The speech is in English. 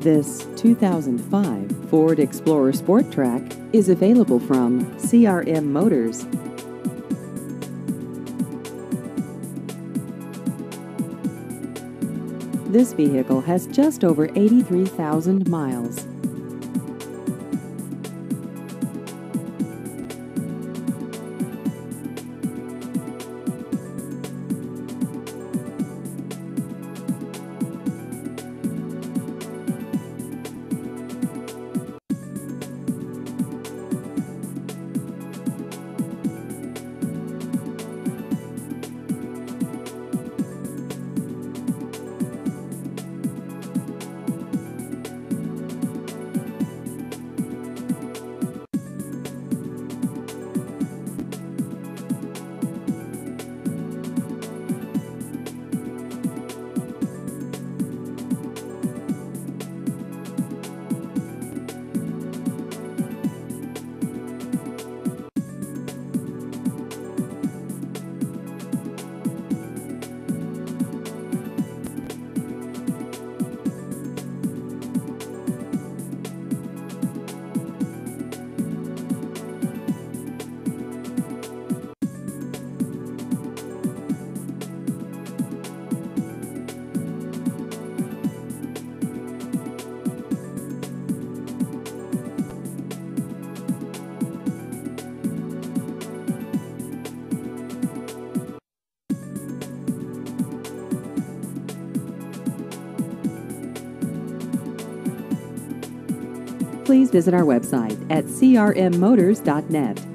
This 2005 Ford Explorer Sport Trac is available from CRM Motors. This vehicle has just over 83,000 miles. Please visit our website at crmmotors.net.